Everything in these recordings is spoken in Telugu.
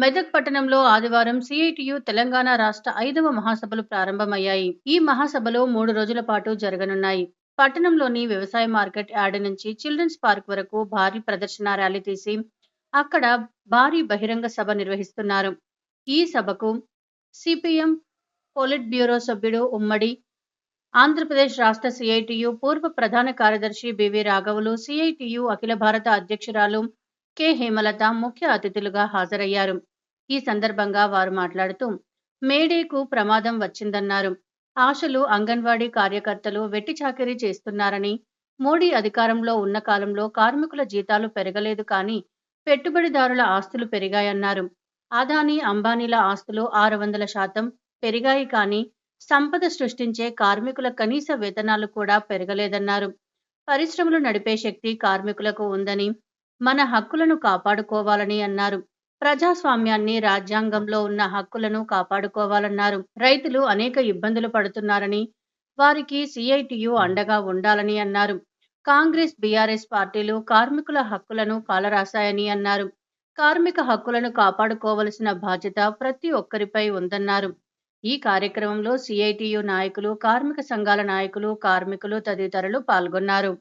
మెదక్ పట్టణంలో ఆదివారం సిఐటియు తెలంగాణ రాష్ట్ర 5వ మహాసభలు ప్రారంభమయ్యాయి. ఈ మహాసభలో 3 రోజుల పాటు జరగనున్నాయి. పట్టణంలోని వ్యవసాయ మార్కెట్ యార్డ్ నుంచి చిల్డ్రన్స్ పార్క్ వరకు భారీ ప్రదర్శన ర్యాలీ తీసి అక్కడ భారీ బహిరంగ సభ నిర్వహిస్తున్నారు. ఈ సభకు సిపిఎం పొలిట్ బ్యూరో సభ్యుడు ఉమ్మడి ఆంధ్రప్రదేశ్ రాష్ట్ర సిఐటియు పూర్వ ప్రధాన కార్యదర్శి బివి రాఘవులు, సిఐటియు అఖిల భారత అధ్యక్షురాలు కె హేమలత ముఖ్య అతిథులుగా హాజరయ్యారు. ఈ సందర్భంగా వారు మాట్లాడుతూ మేడేకు ప్రమాదం వచ్చిందన్నారు. ఆశలు అంగన్వాడీ కార్యకర్తలు వెట్టి చాకిరీ చేస్తున్నారని, మోడీ అధికారంలో ఉన్న కాలంలో కార్మికుల జీతాలు పెరగలేదు కానీ పెట్టుబడిదారుల ఆస్తులు పెరిగాయన్నారు. అదానీ అంబానీల ఆస్తులు 600% పెరిగాయి కానీ సంపద సృష్టించే కార్మికుల కనీస వేతనాలు కూడా పెరగలేదన్నారు. పరిశ్రమలు నడిపే శక్తి కార్మికులకు ఉందని, మన హక్కులను కాపాడుకోవాలని అన్నారు. ప్రజాస్వామ్యాన్ని, రాజ్యాంగంలో ఉన్న హక్కులను కాపాడుకోవాలన్నారు. రైతులు అనేక ఇబ్బందులు పడుతున్నారని, వారికి సిఐటియు అండగా ఉండాలని అన్నారు. కాంగ్రెస్, బీఆర్ఎస్ పార్టీలు కార్మికుల హక్కులను కాలరాశాయని అన్నారు. కార్మిక హక్కులను కాపాడుకోవలసిన బాధ్యత ప్రతి ఒక్కరిపై ఉందన్నారు. ఈ కార్యక్రమంలో సిఐటియు నాయకులు, కార్మిక సంఘాల నాయకులు, కార్మికులు తదితరులు పాల్గొన్నారు.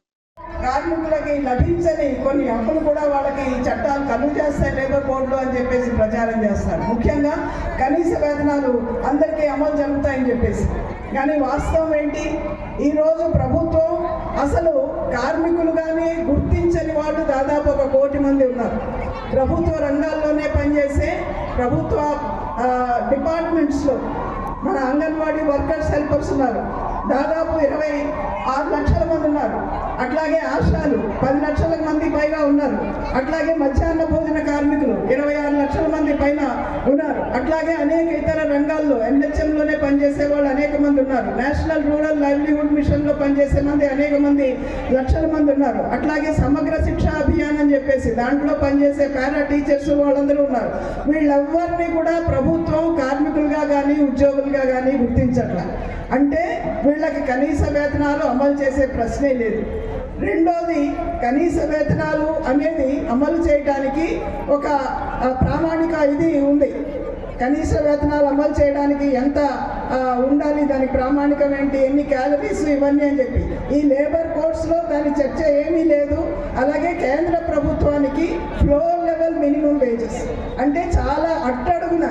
కార్మికులకి లభించని కొన్ని హక్కులు కూడా వాళ్ళకి చట్టాలు కలుగు చేస్తాయి లేబర్ కోడ్లు అని చెప్పేసి ప్రచారం చేస్తారు. ముఖ్యంగా కనీస వేతనాలు అందరికీ అమలు జరుగుతాయని చెప్పేసి. కానీ వాస్తవం ఏంటి? ఈరోజు ప్రభుత్వం అసలు కార్మికులుగానే గుర్తించని వాళ్ళు దాదాపు 1 కోటి మంది ఉన్నారు. ప్రభుత్వ రంగాల్లోనే పనిచేసే ప్రభుత్వ డిపార్ట్మెంట్స్లో మన అంగన్వాడీ వర్కర్స్, హెల్పర్స్ ఉన్నారు. దాదాపు 26 లక్షల మంది ఉన్నారు. అట్లాగే ఆశాలు 10 లక్షల మంది పైగా ఉన్నారు. అట్లాగే మధ్యాహ్న భోజన కార్మికులు 26 లక్షల మంది పైన ఉన్నారు. అట్లాగే అనేక ఇతర రంగాల్లో ఎన్హెచ్ఎంలోనే పనిచేసే వాళ్ళు అనేక మంది ఉన్నారు. నేషనల్ రూరల్ లైవ్లీహుడ్ మిషన్లో పనిచేసే మంది అనేక మంది లక్షల మంది ఉన్నారు. అట్లాగే సమగ్ర శిక్షా అభియాన్ అని చెప్పేసి దాంట్లో పనిచేసే పారా టీచర్స్ వాళ్ళందరూ ఉన్నారు. వీళ్ళెవ్వరినీ కూడా ప్రభుత్వం కార్మికులుగా కానీ ఉద్యోగులుగా కానీ గుర్తించట్ల. అంటే వీళ్ళకి కనీస వేతనాలు అమలు చేసే ప్రశ్నే లేదు. రెండోది, కనీస వేతనాలు అనేది అమలు చేయడానికి ఒక ప్రామాణిక ఇది ఉంది. కనీస వేతనాలు అమలు చేయడానికి ఎంత ఉండాలి, దానికి ప్రామాణికం ఏంటి, ఎన్ని క్యాలరీస్, ఇవన్నీ అని చెప్పి ఈ లేబర్ కోడ్స్లో దాని చర్చ ఏమీ లేదు. అలాగే కేంద్ర ప్రభుత్వానికి ఫ్లోర్ లెవెల్ మినిమం వేజెస్ అంటే చాలా అట్టడుగున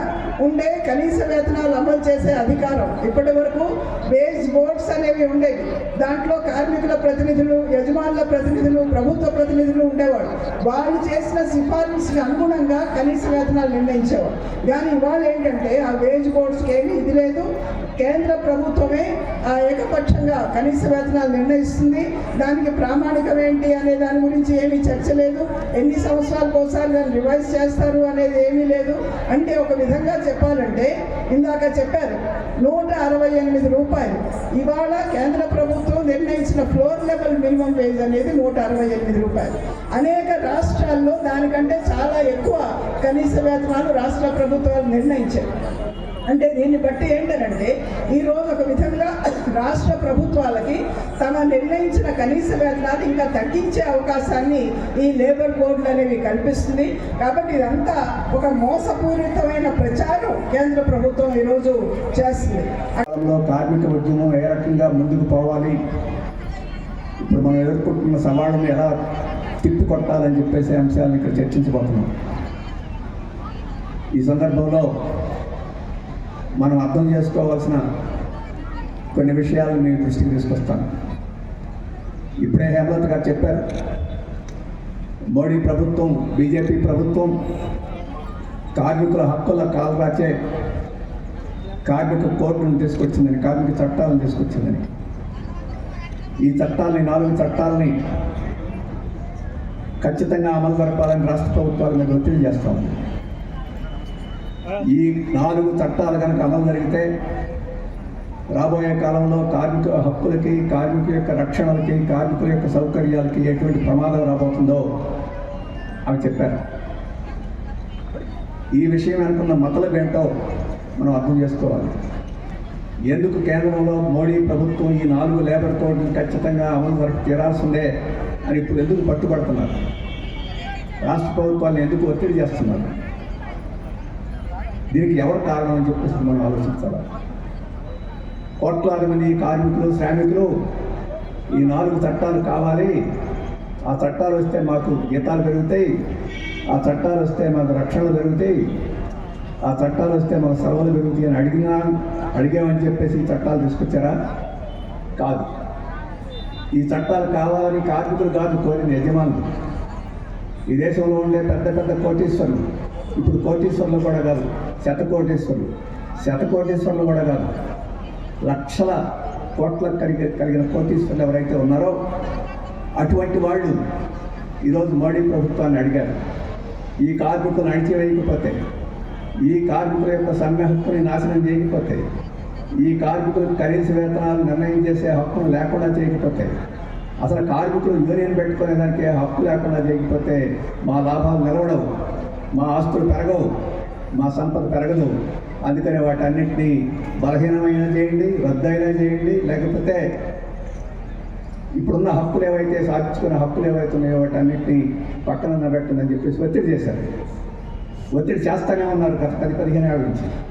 ఉండే కనీస వేతనాలు అమలు చేసే అధికారం. ఇప్పటి వరకు వేజ్ బోర్డ్స్ అనేవి ఉండేవి. దాంట్లో కార్మికుల ప్రతినిధులు, యజమానుల ప్రతినిధులు, ప్రభుత్వ ప్రతినిధులు ఉండేవాళ్ళు. వాళ్ళు చేసిన సిఫారసుకి అనుగుణంగా కనీస వేతనాలు నిర్ణయించేవాళ్ళు. కానీ ఇవాళ ఏంటంటే ఆ వేజ్ బోర్డ్స్కి ఏమీ ఇది లేదు. కేంద్ర ప్రభుత్వమే ఏకపక్షంగా కనీస వేతనాలు నిర్ణయిస్తుంది. దానికి ప్రామాణికం ఏంటి అనే దాని గురించి ఏమీ చర్చ లేదు. ఎన్ని సంవత్సరాలకు ఒకసారి దాన్ని రివైజ్ చేస్తారు అనేది ఏమీ లేదు. అంటే ఒక విధంగా చెప్పాలంటే ఇందాక చెప్పారు 168 రూపాయలు. ఇవాళ కేంద్ర ప్రభుత్వం నిర్ణయించిన ఫ్లోర్ లెవెల్ మినిమం వేజ్ అనేది 168 రూపాయలు. అనేక రాష్ట్రాల్లో దానికంటే చాలా ఎక్కువ కనీస వేతనాలు రాష్ట్ర ప్రభుత్వాలు నిర్ణయించారు. అంటే దీన్ని బట్టి ఏంటంటే ఈరోజు ఒక విధంగా రాష్ట్ర ప్రభుత్వాలకి తమ నిర్ణయించిన కనీస వేతనాలు ఇంకా తగ్గించే అవకాశాన్ని ఈ లేబర్ కోడ్లు అనేవి కల్పిస్తుంది. కాబట్టి ఇదంతా ఒక మోసపూరితమైన ప్రచారం కేంద్ర ప్రభుత్వం ఈరోజు చేస్తుంది. కార్మిక ఉద్యమం ఏ రకంగా ముందుకు పోవాలి, ఇప్పుడు మనం ఎదుర్కొంటున్న సవాళ్ళను ఎలా తిప్పికొట్టాలని చెప్పేసి అంశాలను ఇక్కడ చర్చించబోతున్నాం. ఈ సందర్భంలో మనం అర్థం చేసుకోవాల్సిన కొన్ని విషయాలను మీ దృష్టికి తీసుకొస్తాను. ఇప్పుడే హేమలత గారు చెప్పారు, మోడీ ప్రభుత్వం, బీజేపీ ప్రభుత్వం కార్మికుల హక్కుల కాలరాచే కార్మిక కోడ్లను తీసుకొచ్చిందని, కార్మిక చట్టాలను తీసుకొచ్చిందని. ఈ చట్టాలని, 4 చట్టాలని ఖచ్చితంగా అమలు జరపాలని రాష్ట్ర ప్రభుత్వాల మీద ఒత్తిడి చేస్తాం. ఈ 4 చట్టాలు కనుక అమలు జరిగితే రాబోయే కాలంలో కార్మిక హక్కులకి, కార్మికుల యొక్క రక్షణలకి, కార్మికుల యొక్క సౌకర్యాలకి ఎటువంటి ప్రమాదం రాబోతుందో అవి చెప్పారు. ఈ విషయం అనుకున్న మతలబ్ ఏంటో మనం అర్థం చేసుకోవాలి. ఎందుకు కేంద్రంలో మోడీ ప్రభుత్వం ఈ 4 లేబర్ కోడ్లు ఖచ్చితంగా అమలు వరకు తీరాల్సిందే అని ఇప్పుడు ఎందుకు పట్టుబడుతున్నారు? రాష్ట్ర ప్రభుత్వాన్ని ఎందుకు ఒత్తిడి చేస్తున్నారు? దీనికి ఎవరు కారణం అని చెప్పేసి మనం ఆలోచించాలి. కోట్లాది మంది కార్మికులు, శ్రామికులు ఈ 4 చట్టాలు కావాలి, ఆ చట్టాలు వస్తే మాకు జీతాలు పెరుగుతాయి, ఆ చట్టాలు వస్తే మాకు రక్షణలు పెరుగుతాయి, ఆ చట్టాలు వస్తే మాకు సెలవులు పెరుగుతాయి అని అడిగామని చెప్పేసి ఈ చట్టాలు తీసుకొచ్చారా? కాదు. ఈ చట్టాలు కావాలని కార్మికులు కాదు కోరిన యజమానులు. ఈ దేశంలో ఉండే పెద్ద పెద్ద కోటీశ్వరులు, ఇప్పుడు కోటీశ్వరులు కూడా కాదు, శతకోటీశ్వరులు కూడా కాదు, లక్షల కోట్లకు కలిగిన కోటీశ్వరులు ఎవరైతే ఉన్నారో అటువంటి వాళ్ళు ఈరోజు మోడీ ప్రభుత్వాన్ని అడిగారు. ఈ కార్మికులను అణిచివేయకపోతే, ఈ కార్మికుల యొక్క సమ్మె హక్కుని నాశనం చేయకపోతే, ఈ కార్మికులకు కనీస వేతనాలు నిర్ణయం చేసే హక్కును లేకుండా చేయకపోతే, అసలు కార్మికులు యూనియన్ పెట్టుకునే దానికి హక్కు లేకుండా చేయకపోతే మా లాభాలు నిలవడవు, మా ఆస్తులు పెరగవు, మా సంపద పెరగదు. అందుకని వాటన్నింటినీ బలహీనమైనా చేయండి, రద్దయినా చేయండి, లేకపోతే ఇప్పుడున్న హక్కులు ఏవైతే సాధించుకునే హక్కులు ఏవైతే ఉన్నాయో వాటన్నింటినీ పక్కన పెట్టండి అని చెప్పేసి ఒత్తిడి చేశారు. ఒత్తిడి చేస్తూనే ఉన్నారు గత 10-15 ఏళ్ళ నుంచి.